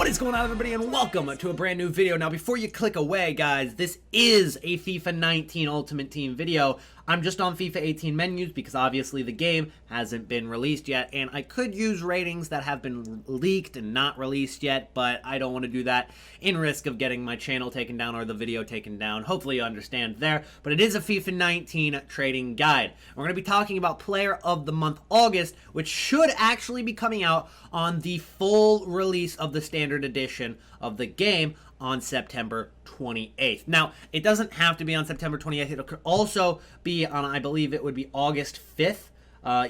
What is going on, everybody, and welcome to a brand new video. Now, before you click away, guys, this is a FIFA 19 Ultimate Team video. I'm just on FIFA 18 menus because obviously the game hasn't been released yet, and I could use ratings that have been leaked and not released yet, but I don't want to do that in risk of getting my channel taken down or the video taken down. Hopefully you understand there, but it is a FIFA 19 trading guide. We're going to be talking about Player of the Month August, which should actually be coming out on the full release of the standard edition of the game on September 28th. Now, it doesn't have to be on September 28th. It could also be on, I believe it would be August 5th.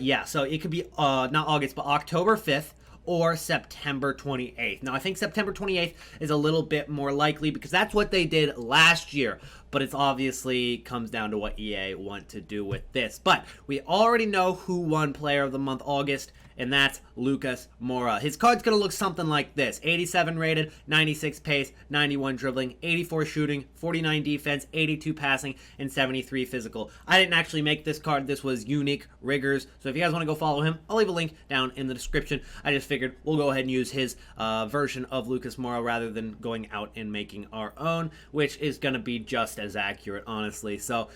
Yeah, so it could be not August, but October 5th or September 28th. Now, I think September 28th is a little bit more likely because that's what they did last year, but it's obviously comes down to what EA want to do with this. But we already know who won Player of the Month August, and that's Lucas Moura. His card's going to look something like this: 87 rated, 96 pace, 91 dribbling, 84 shooting, 49 defense, 82 passing, and 73 physical. I didn't actually make this card. This was Unique Riggers. So if you guys want to go follow him, I'll leave a link down in the description. I just figured we'll go ahead and use his version of Lucas Moura rather than going out and making our own, which is going to be just as accurate, honestly. So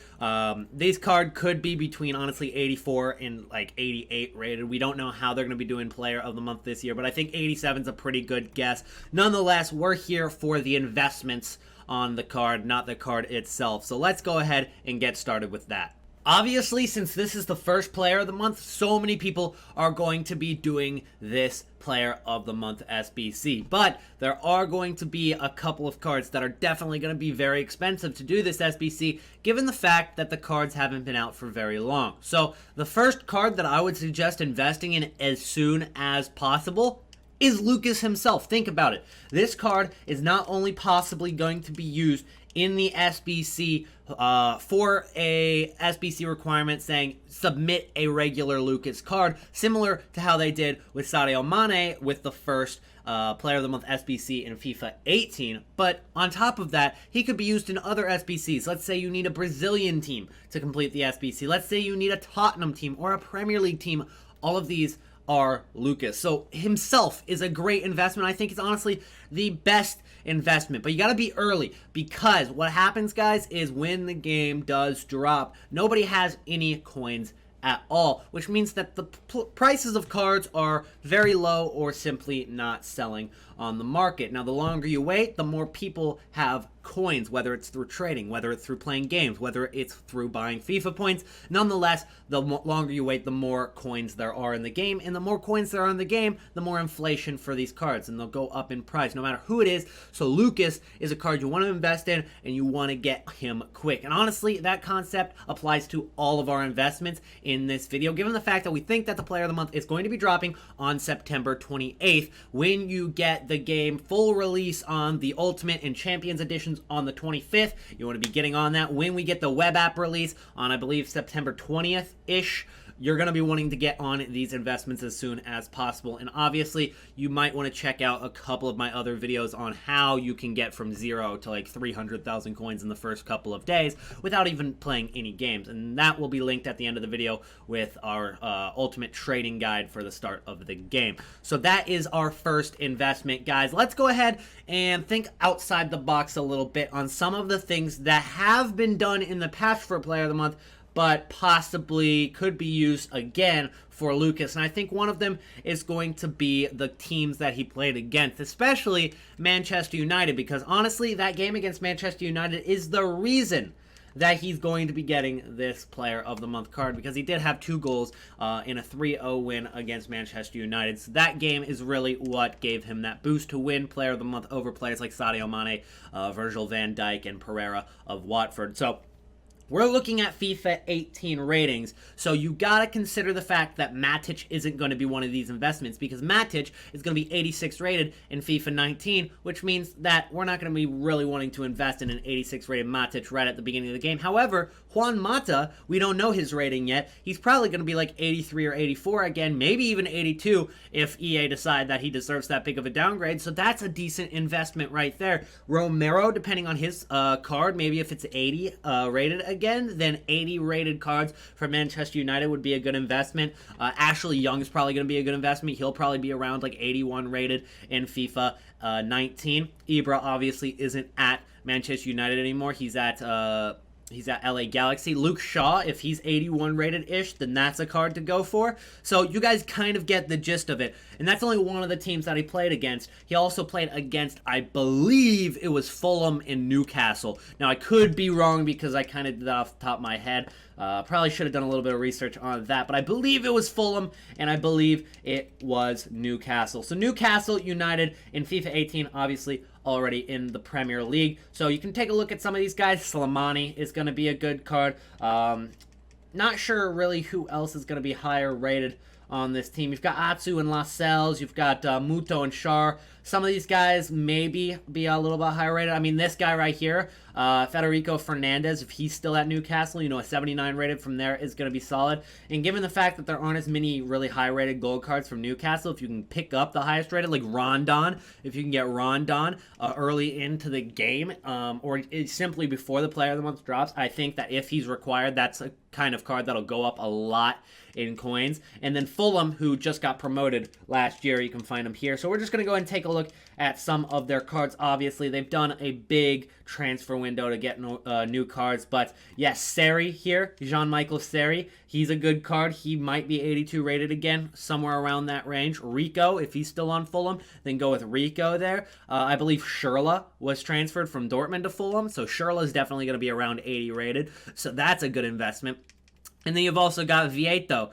these card could be between, honestly, 84 and like 88 rated. We don't know how they're going to be doing Player of the Month this year, but I think 87 is a pretty good guess. Nonetheless, we're here for the investments on the card, not the card itself. So let's go ahead and get started with that. Obviously, since this is the first Player of the Month, so many people are going to be doing this Player of the Month SBC. But there are going to be a couple of cards that are definitely going to be very expensive to do this SBC, given the fact that the cards haven't been out for very long. So the first card that I would suggest investing in as soon as possible is Lucas himself. Think about it. This card is not only possibly going to be used in the SBC for a SBC requirement saying submit a regular Lucas card, similar to how they did with Sadio Mane with the first Player of the Month SBC in FIFA 18. But on top of that, he could be used in other SBCs. Let's say you need a Brazilian team to complete the SBC. Let's say you need a Tottenham team or a Premier League team. All of these are Lucas. So himself is a great investment. I think it's honestly the best investment, but you got to be early, because what happens, guys, is when the game does drop, nobody has any coins at all, which means that the prices of cards are very low or simply not selling on the market. Now, the longer you wait, the more people have coins, whether it's through trading, whether it's through playing games, whether it's through buying FIFA points. Nonetheless, the longer you wait, the more coins there are in the game, and the more coins there are in the game, the more inflation for these cards, and they'll go up in price no matter who it is. So Lucas is a card you want to invest in, and you want to get him quick. And honestly, that concept applies to all of our investments in this video, given the fact that we think that the Player of the Month is going to be dropping on September 28th when you get the game full release on the Ultimate and Champions editions on the 25th. You want to be getting on that when we get the web app release on, I believe, September 20th-ish. You're going to be wanting to get on these investments as soon as possible. And obviously, you might want to check out a couple of my other videos on how you can get from 0 to like 300,000 coins in the first couple of days without even playing any games. And that will be linked at the end of the video with our ultimate trading guide for the start of the game. So that is our first investment, guys. Let's go ahead and think outside the box a little bit on some of the things that have been done in the past for Player of the Month, but possibly could be used again for Lucas. And I think one of them is going to be the teams that he played against, especially Manchester United, because honestly, that game against Manchester United is the reason that he's going to be getting this Player of the Month card, because he did have 2 goals in a 3-0 win against Manchester United. So that game is really what gave him that boost to win Player of the Month over players like Sadio Mane, Virgil van Dijk, and Pereira of Watford. So we're looking at FIFA 18 ratings, so you gotta consider the fact that Matic isn't going to be one of these investments, because Matic is going to be 86 rated in FIFA 19, which means that we're not going to be really wanting to invest in an 86 rated Matic right at the beginning of the game. However, Juan Mata, we don't know his rating yet. He's probably going to be like 83 or 84 again, maybe even 82 if EA decide that he deserves that big of a downgrade. So that's a decent investment right there. Romero, depending on his card, maybe if it's 80 rated again, again, then 80 rated cards for Manchester United would be a good investment. Ashley Young is probably going to be a good investment. He'll probably be around like 81 rated in FIFA 19. Ibra obviously isn't at Manchester United anymore. He's at LA Galaxy. Luke Shaw, if he's 81 rated-ish, then that's a card to go for. So you guys kind of get the gist of it. And that's only one of the teams that he played against. He also played against, I believe it was Fulham and Newcastle. Now, I could be wrong because I kind of did that off the top of my head. Probably should have done a little bit of research on that, but I believe it was Fulham, and I believe it was Newcastle. So Newcastle United in FIFA 18, obviously already in the Premier League. So you can take a look at some of these guys. Slimani is going to be a good card. Not sure really who else is going to be higher rated on this team. You've got Atsu and Lascelles. You've got Muto and Shar. Some of these guys maybe be a little bit higher rated. I mean, this guy right here, Federico Fernandez, if he's still at Newcastle, you know, a 79 rated from there is going to be solid. And given the fact that there aren't as many really high rated gold cards from Newcastle, if you can pick up the highest rated, like Rondon, if you can get Rondon early into the game, or simply before the Player of the Month drops, I think that if he's required, that's a kind of card that'll go up a lot in coins. And then Fulham, who just got promoted last year, you can find them here. So we're just going to go ahead and take a look at some of their cards. Obviously, they've done a big transfer window to get new cards. But yes, Seri here, Jean-Michael Seri, he's a good card. He might be 82 rated again, somewhere around that range. Rico, if he's still on Fulham, then go with Rico there. I believe Schürrle was transferred from Dortmund to Fulham, so Schürrle is definitely going to be around 80 rated. So that's a good investment. And then you've also got Vieto,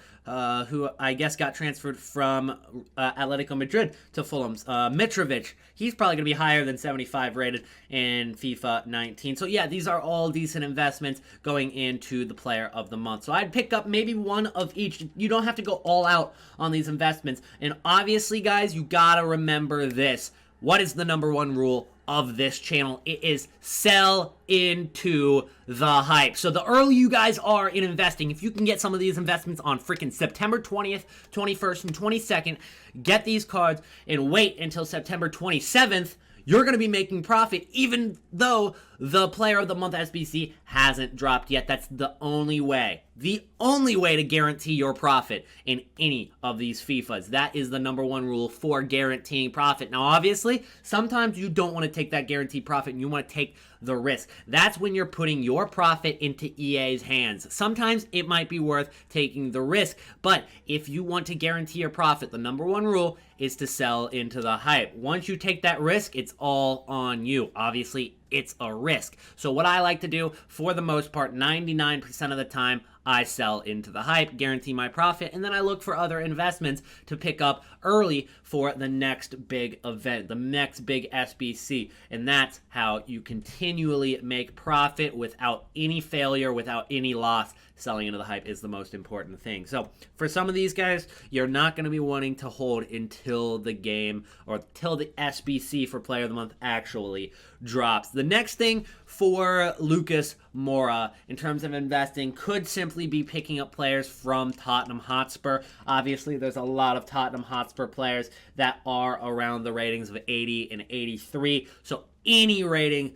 who I guess got transferred from Atletico Madrid to Fulham's. Mitrovic, he's probably going to be higher than 75 rated in FIFA 19. So yeah, these are all decent investments going into the Player of the Month. So I'd pick up maybe one of each. You don't have to go all out on these investments. And obviously, guys, you got to remember this. What is the number one rule of this channel? It is sell into the hype. So the early you guys are in investing, if you can get some of these investments on freaking September 20th, 21st, and 22nd, get these cards and wait until September 27th, you're going to be making profit even though the Player of the Month SBC hasn't dropped yet. That's the only way. The only way to guarantee your profit in any of these FIFAs. That is the number one rule for guaranteeing profit. Now, obviously, sometimes you don't want to take that guaranteed profit and you want to take the risk. That's when you're putting your profit into EA's hands. Sometimes it might be worth taking the risk, but if you want to guarantee your profit, the number one rule is to sell into the hype. Once you take that risk, it's all on you. Obviously, it's a risk. So what I like to do, for the most part, 99% of the time, I sell into the hype, guarantee my profit, and then I look for other investments to pick up early for the next big event, the next big SBC. And that's how you continually make profit without any failure, without any loss. Selling into the hype is the most important thing. So for some of these guys, you're not going to be wanting to hold until the game or till the SBC for Player of the Month actually drops. The next thing for Lucas Moura in terms of investing could simply be picking up players from Tottenham Hotspur. Obviously, there's a lot of Tottenham Hotspur players that are around the ratings of 80 and 83. So any rating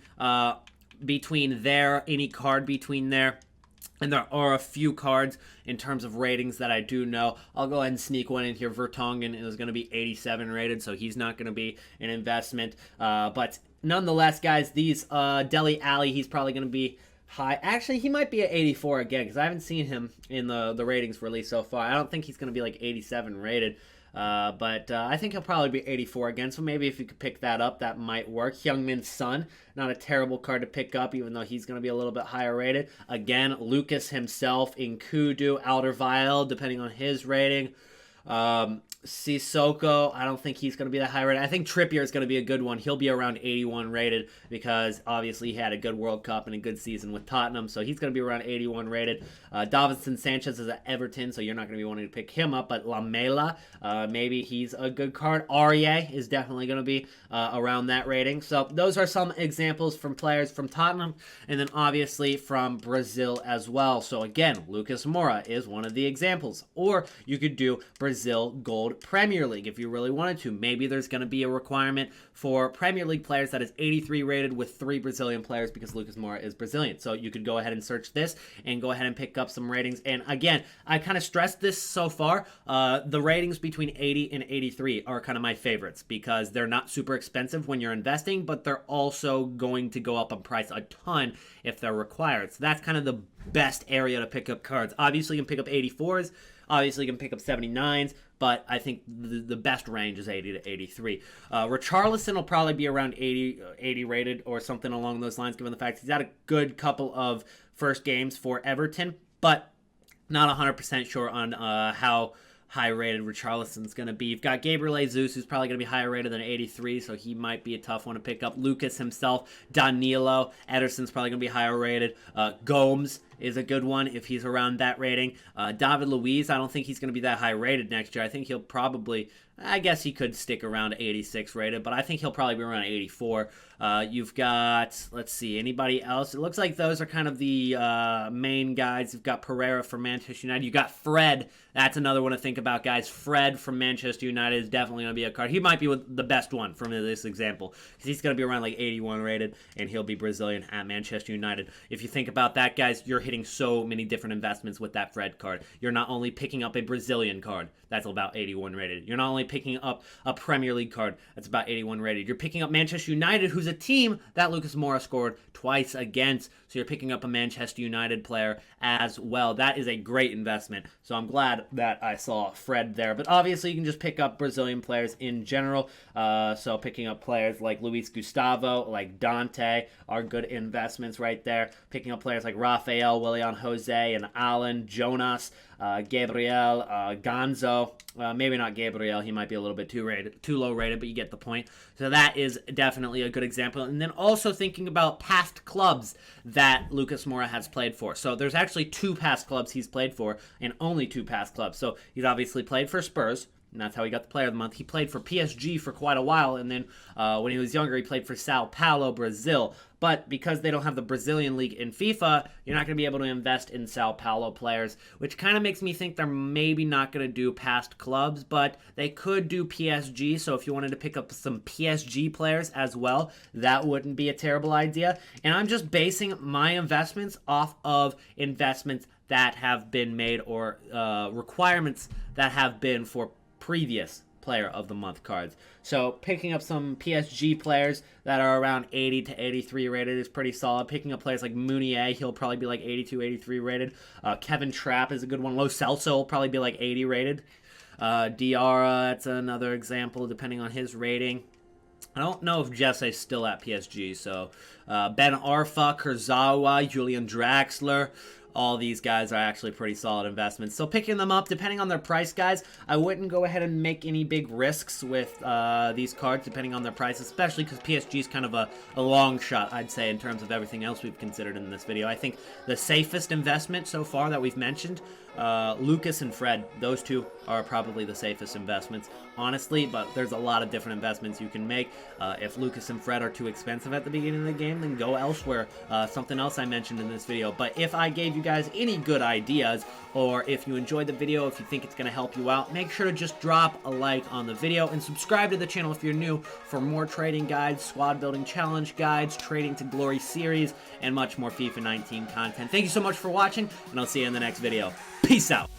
between there, any card between there, and there are a few cards in terms of ratings that I do know. I'll go ahead and sneak one in here. Vertonghen is going to be 87 rated, so he's not going to be an investment. But nonetheless, guys, these Dele Alli, he's probably going to be high. Actually, he might be at 84 again because I haven't seen him in the ratings release so far. I don't think he's going to be like 87 rated. But I think he'll probably be 84 again, so maybe if you could pick that up, that might work. Heung-min Son, not a terrible card to pick up, even though he's going to be a little bit higher rated. Again, Lucas himself, Nkudu, Alderweireld, depending on his rating. Sissoko, I don't think he's going to be that high rated. I think Trippier is going to be a good one. He'll be around 81 rated because obviously he had a good World Cup and a good season with Tottenham, so he's going to be around 81 rated. Davinson Sanchez is at Everton, so you're not going to be wanting to pick him up, but Lamela, maybe he's a good card. Aurier is definitely going to be around that rating. So those are some examples from players from Tottenham and then obviously from Brazil as well. So again, Lucas Moura is one of the examples. Or you could do Brazil Brazil Gold Premier League if you really wanted to. Maybe there's going to be a requirement for Premier League players that is 83 rated with 3 Brazilian players because Lucas Moura is Brazilian. So you could go ahead and search this and go ahead and pick up some ratings. And again, I kind of stressed this so far. The ratings between 80 and 83 are kind of my favorites because they're not super expensive when you're investing, but they're also going to go up in price a ton if they're required. So that's kind of the best area to pick up cards. Obviously, you can pick up 84s. Obviously, you can pick up 79s, but I think the best range is 80 to 83. Richarlison will probably be around 80 rated or something along those lines, given the fact he's had a good couple of first games for Everton, but not 100% sure on how high-rated Richarlison's going to be. You've got Gabriel Jesus, who's probably going to be higher rated than 83, so he might be a tough one to pick up. Lucas himself, Danilo, Ederson's probably going to be higher rated. Gomes is a good one if he's around that rating. David Luiz, I don't think he's going to be that high rated next year. I think he'll probably, I guess he could stick around 86 rated, but I think he'll probably be around 84. You've got, let's see, anybody else? It looks like those are kind of the main guys. You've got Pereira from Manchester United. You've got Fred. That's another one to think about, guys. Fred from Manchester United is definitely going to be a card. He might be the best one from this example because he's going to be around like 81 rated, and he'll be Brazilian at Manchester United. If you think about that, guys, you're hitting so many different investments with that Fred card. You're not only picking up a Brazilian card that's about 81 rated. You're not only picking up a Premier League card that's about 81 rated. You're picking up Manchester United, who's a team that Lucas Moura scored twice against. So you're picking up a Manchester United player as well. That is a great investment. So I'm glad that I saw Fred there. But obviously you can just pick up Brazilian players in general. So picking up players like Luis Gustavo, like Dante are good investments right there. Picking up players like Rafael, Willian Jose, and Alan, Jonas, Gabriel, Gonzo. Maybe not Gabriel. He might be a little bit too low rated, but you get the point. So that is definitely a good example. And then also thinking about past clubs that Lucas Moura has played for. So there's actually 2 past clubs he's played for, and only 2 past clubs. So he's obviously played for Spurs, and that's how he got the Player of the Month. He played for PSG for quite a while, and then when he was younger, he played for Sao Paulo, Brazil. But because they don't have the Brazilian League in FIFA, you're not going to be able to invest in Sao Paulo players, which kind of makes me think they're maybe not going to do past clubs, but they could do PSG. So if you wanted to pick up some PSG players as well, that wouldn't be a terrible idea. And I'm just basing my investments off of investments that have been made or requirements that have been for previous Player of the Month cards. So picking up some PSG players that are around 80 to 83 rated is pretty solid. Picking up players like Meunier, he'll probably be like 82, 83 rated. Kevin Trapp is a good one. Lo Celso will probably be like 80 rated. Diarra, that's another example depending on his rating. I don't know if Jesse's still at PSG, so Ben Arfa, Kurzawa, Julian Draxler, all these guys are actually pretty solid investments. So picking them up, depending on their price, guys, I wouldn't go ahead and make any big risks with these cards, depending on their price, especially because PSG is kind of a long shot, I'd say, in terms of everything else we've considered in this video. I think the safest investment so far that we've mentioned, Lucas and Fred, those 2 are probably the safest investments, honestly, but there's a lot of different investments you can make. If Lucas and Fred are too expensive at the beginning of the game, then go elsewhere. Something else I mentioned in this video. But if I gave you guys any good ideas, or if you enjoyed the video, if you think it's going to help you out, make sure to just drop a like on the video and subscribe to the channel if you're new for more trading guides, squad building challenge guides, trading to glory series, and much more FIFA 19 content. Thank you so much for watching, and I'll see you in the next video. Peace out.